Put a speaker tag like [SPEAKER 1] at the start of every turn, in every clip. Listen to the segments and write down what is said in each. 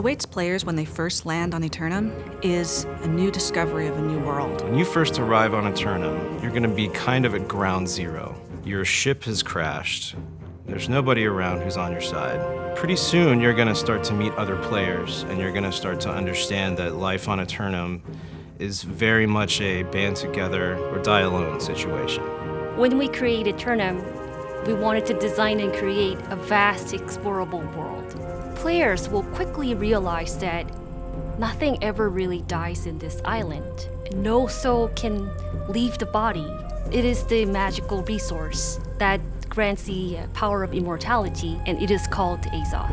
[SPEAKER 1] awaits players when they first land on Aeternum is a new discovery of a new world.
[SPEAKER 2] When you first arrive on Aeternum, you're gonna be kind of at ground zero. Your ship has crashed. There's nobody around who's on your side. Pretty soon, you're gonna start to meet other players, and you're gonna start to understand that life on Aeternum is very much a band together or die alone situation.
[SPEAKER 3] When we created Aeternum, we wanted to design and create a vast, explorable world. Players will quickly realize that nothing ever really dies in this island. No soul can leave the body. It is the magical resource that grants the power of immortality, and it is called Azoth.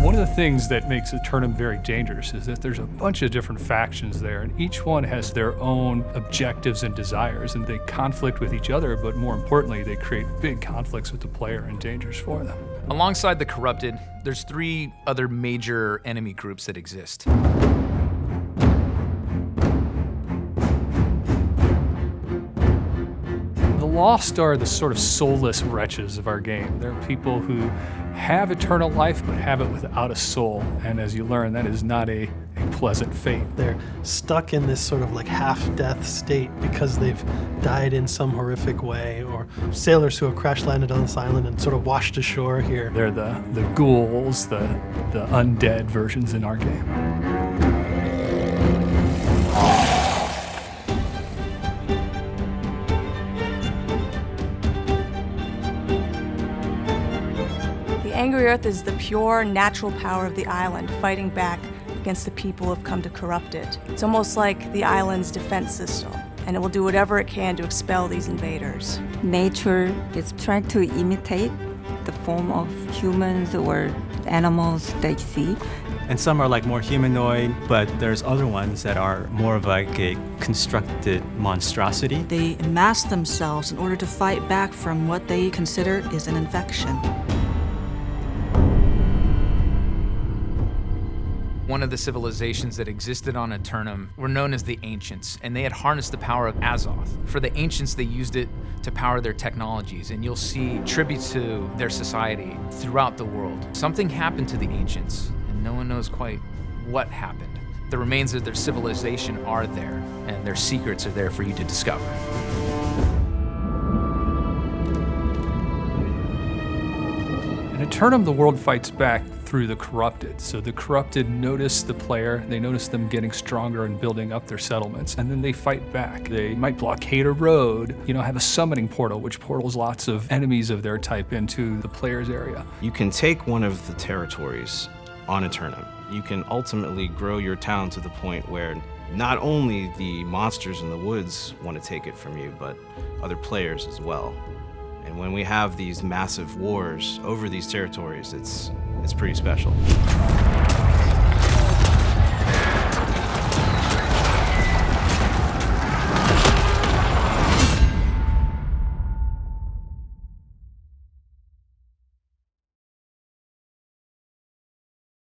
[SPEAKER 4] One of the things that makes Aeternum very dangerous is that there's a bunch of different factions there, and each one has their own objectives and desires, and they conflict with each other, but more importantly, they create big conflicts with the player and dangers for them.
[SPEAKER 5] Alongside the corrupted, there's 3 other major enemy groups that exist.
[SPEAKER 4] The Lost are the sort of soulless wretches of our game. They're people who have eternal life but have it without a soul, and as you learn, that is not a pleasant fate.
[SPEAKER 6] They're stuck in this sort of like half-death state because they've died in some horrific way, or sailors who have crash landed on this island and sort of washed ashore here.
[SPEAKER 4] They're the ghouls, the undead versions in our game.
[SPEAKER 7] The Angry Earth is the pure, natural power of the island fighting back against the people who have come to corrupt it. It's almost like the island's defense system, and it will do whatever it can to expel these invaders.
[SPEAKER 8] Nature is trying to imitate the form of humans or animals they see.
[SPEAKER 9] And some are like more humanoid, but there's other ones that are more of like a constructed monstrosity.
[SPEAKER 1] They mask themselves in order to fight back from what they consider is an infection.
[SPEAKER 5] One of the civilizations that existed on Aeternum were known as the Ancients, and they had harnessed the power of Azoth. For the Ancients, they used it to power their technologies, and you'll see tributes to their society throughout the world. Something happened to the Ancients, and no one knows quite what happened. The remains of their civilization are there, and their secrets are there for you to discover.
[SPEAKER 4] In Aeternum, the world fights back through the corrupted. So the corrupted notice the player, they notice them getting stronger and building up their settlements, and then they fight back. They might blockade a road, have a summoning portal, which portals lots of enemies of their type into the player's area.
[SPEAKER 2] You can take one of the territories on Aeternum. You can ultimately grow your town to the point where not only the monsters in the woods want to take it from you, but other players as well. And when we have these massive wars over these territories, it's pretty special.